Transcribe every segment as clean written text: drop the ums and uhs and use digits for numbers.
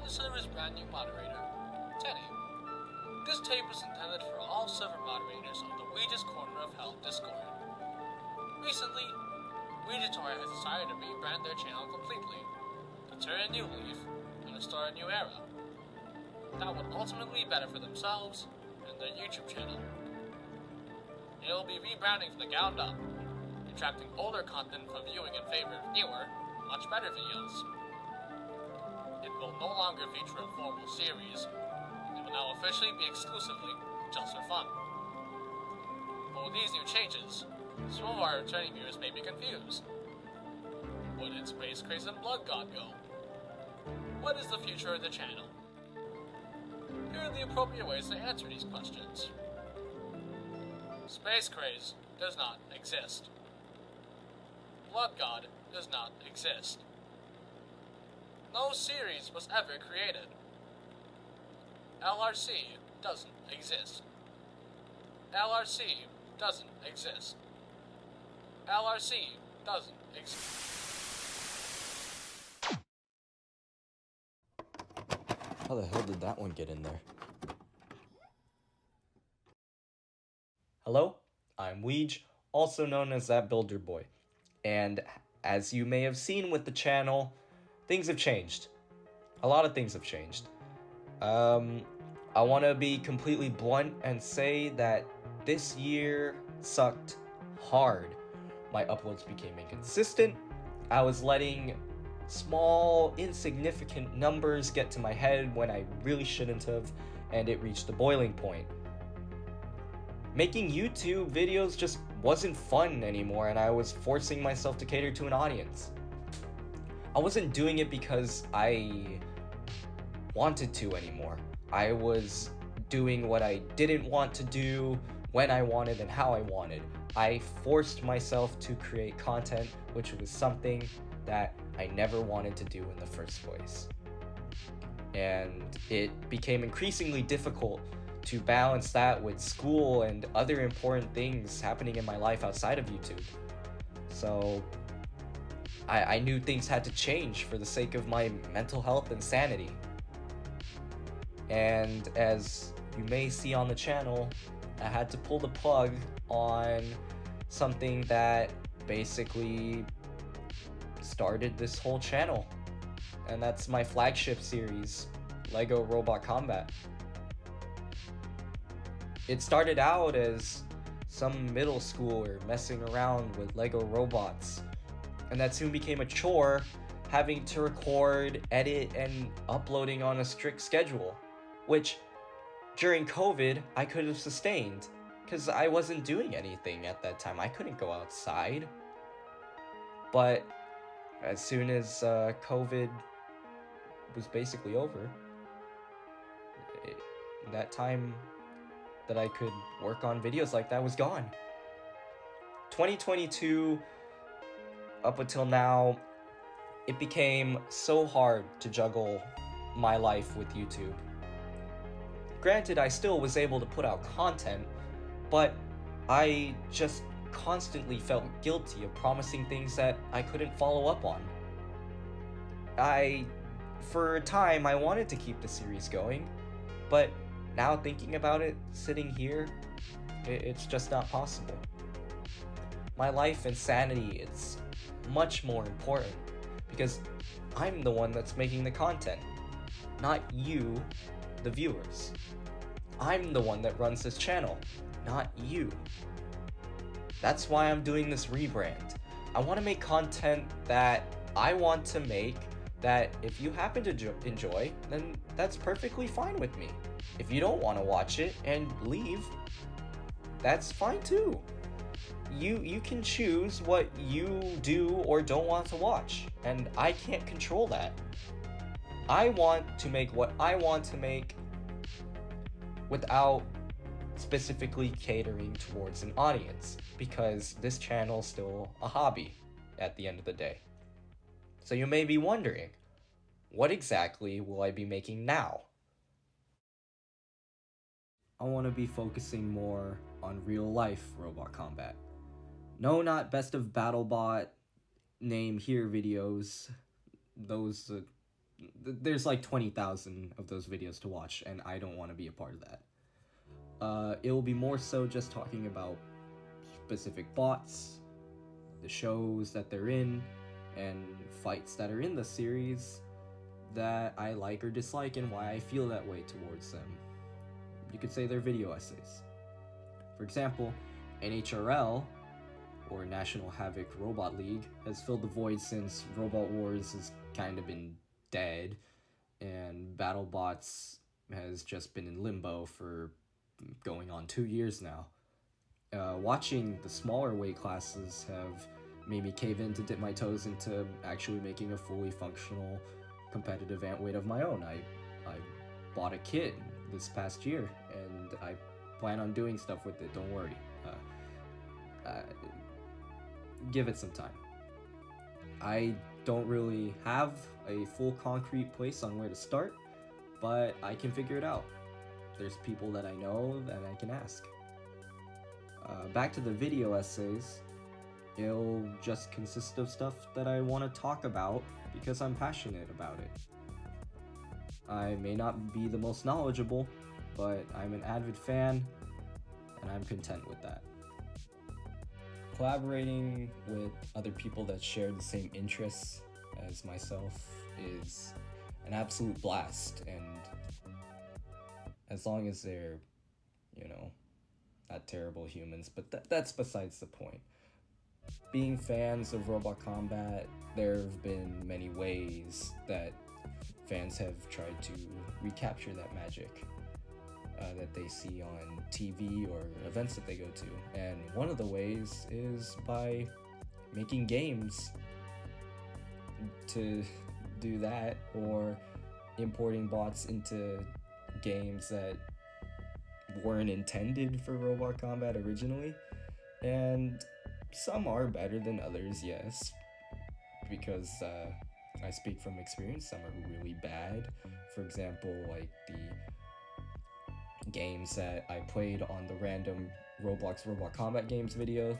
the server's brand new moderator, Tenny. This tape is intended for all server moderators of the Ouija's Corner of Hell Discord. Recently, Ouijatory has decided to rebrand their channel completely, to turn a new leaf, and to start a new era. That would ultimately be better for themselves and their YouTube channel. It will be rebranding from the ground up, attracting older content for viewing in favor of newer, much better videos. It will no longer feature a formal series. It will now officially be exclusively just for fun. But with these new changes, some of our returning viewers may be confused. Where did Space Craze and Blood God go? What is the future of the channel? Here are the appropriate ways to answer these questions. Space Craze does not exist. Blood God does not exist. No series was ever created. LRC doesn't exist. LRC doesn't exist. LRC doesn't exist. How the hell did that one get in there? Hello, I'm Weej, also known as ThatBuilderBoi. And as you may have seen with the channel, things have changed. A lot of things have changed. I want to be completely blunt and say that this year sucked hard. My uploads became inconsistent. I was letting small, insignificant numbers get to my head when I really shouldn't have, and it reached the boiling point. Making YouTube videos just wasn't fun anymore, and I was forcing myself to cater to an audience. I wasn't doing it because I wanted to anymore. I was doing what I didn't want to do, when I wanted and how I wanted. I forced myself to create content, which was something that I never wanted to do in the first place. And it became increasingly difficult to balance that with school and other important things happening in my life outside of YouTube. So I knew things had to change for the sake of my mental health and sanity. And as you may see on the channel, I had to pull the plug on something that basically started this whole channel. And that's my flagship series, Lego Robot Combat. It started out as some middle schooler messing around with Lego robots, and that soon became a chore, having to record, edit, and uploading on a strict schedule, which during COVID I could have sustained, because I wasn't doing anything at that time. I couldn't go outside. But as soon as COVID was basically over, that time that I could work on videos like that was gone. 2022, up until now, it became so hard to juggle my life with YouTube. Granted, I still was able to put out content, but I just constantly felt guilty of promising things that I couldn't follow up on. For a time, I wanted to keep the series going, but now thinking about it, sitting here, it's just not possible. My life and sanity is much more important because I'm the one that's making the content, not you, the viewers. I'm the one that runs this channel, not you. That's why I'm doing this rebrand. I want to make content that I want to make, that if you happen to enjoy, then that's perfectly fine with me. If you don't want to watch it and leave, that's fine too. You can choose what you do or don't want to watch, and I can't control that. I want to make what I want to make without specifically catering towards an audience, because this channel's still a hobby at the end of the day. So you may be wondering, what exactly will I be making now? I want to be focusing more on real-life robot combat. No, not Best of BattleBot, name here videos. Those there's like 20,000 of those videos to watch, and I don't want to be a part of that. It will be more so just talking about specific bots, the shows that they're in, and fights that are in the series that I like or dislike and why I feel that way towards them. You could say they're video essays. For example, NHRL, or National Havoc Robot League, has filled the void since Robot Wars has kind of been dead, and BattleBots has just been in limbo for going on 2 years now. Watching the smaller weight classes have made me cave in to dip my toes into actually making a fully functional competitive ant weight of my own. I bought a kit this past year, and I plan on doing stuff with it, don't worry. Give it some time. I don't really have a full concrete place on where to start, but I can figure it out. There's people that I know that I can ask. Back to the video essays, it'll just consist of stuff that I want to talk about because I'm passionate about it. I may not be the most knowledgeable, but I'm an avid fan, and I'm content with that. Collaborating with other people that share the same interests as myself is an absolute blast, and as long as they're, not terrible humans, but that's besides the point. Being fans of Robot Combat, there have been many ways that fans have tried to recapture that magic that they see on TV or events that they go to. And one of the ways is by making games to do that, or importing bots into games that weren't intended for Robot Combat originally. And some are better than others, yes, because I speak from experience. Some are really bad. For example, like the games that I played on the random Roblox Robot Combat games video,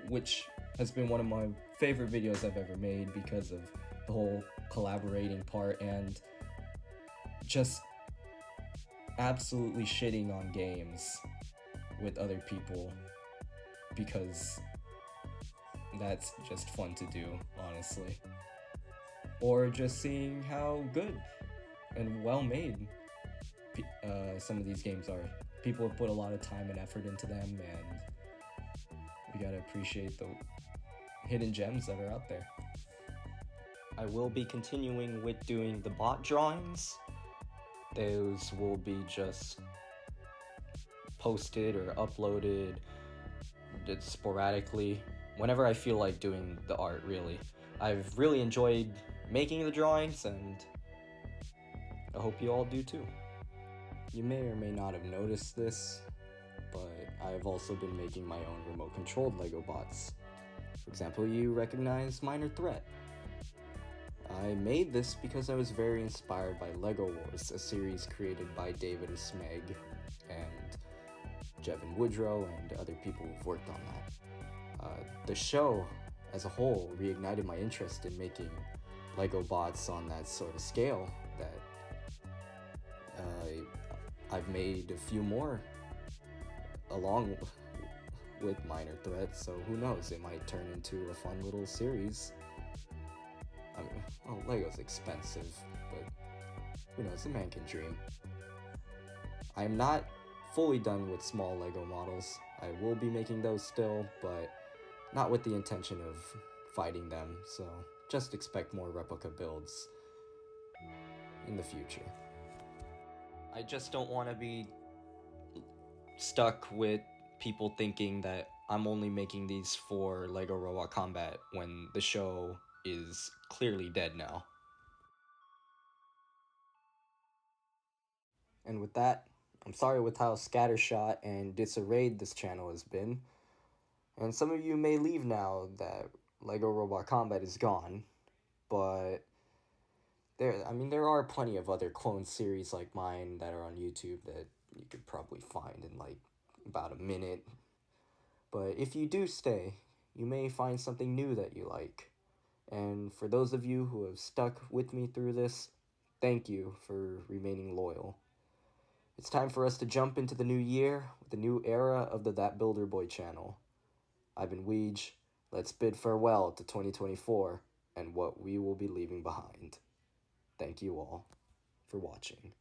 which has been one of my favorite videos I've ever made because of the whole collaborating part and just absolutely shitting on games with other people, because that's just fun to do, honestly. Or just seeing how good and well made some of these games are. People have put a lot of time and effort into them, and we gotta appreciate the hidden gems that are out there. I will be continuing with doing the bot drawings. Those will be just posted or uploaded sporadically whenever I feel like doing the art, really. I've really enjoyed making the drawings, and I hope you all do too. You may or may not have noticed this, but I've also been making my own remote-controlled LEGO bots. For example, you recognize Minor Threat. I made this because I was very inspired by LEGO Wars, a series created by David Smeg and Jevin Woodrow and other people who've worked on that. The show as a whole reignited my interest in making LEGO bots on that sort of scale that I've made a few more along with Minor Threat, so who knows, it might turn into a fun little series. I mean, well, Lego's expensive, but who knows, a man can dream. I'm not fully done with small Lego models. I will be making those still, but not with the intention of fighting them, so just expect more replica builds in the future. I just don't want to be stuck with people thinking that I'm only making these for LEGO Robot Combat when the show is clearly dead now. And with that, I'm sorry with how scattershot and disarrayed this channel has been. And some of you may leave now that LEGO Robot Combat is gone, but there are plenty of other clone series like mine that are on YouTube that you could probably find in like about a minute. But if you do stay, you may find something new that you like. And for those of you who have stuck with me through this, Thank you for remaining loyal. It's time for us to jump into the new year with the new era of the That Builder Boy channel. I've been Weege. Let's bid farewell to 2024 and what we will be leaving behind. Thank you all for watching.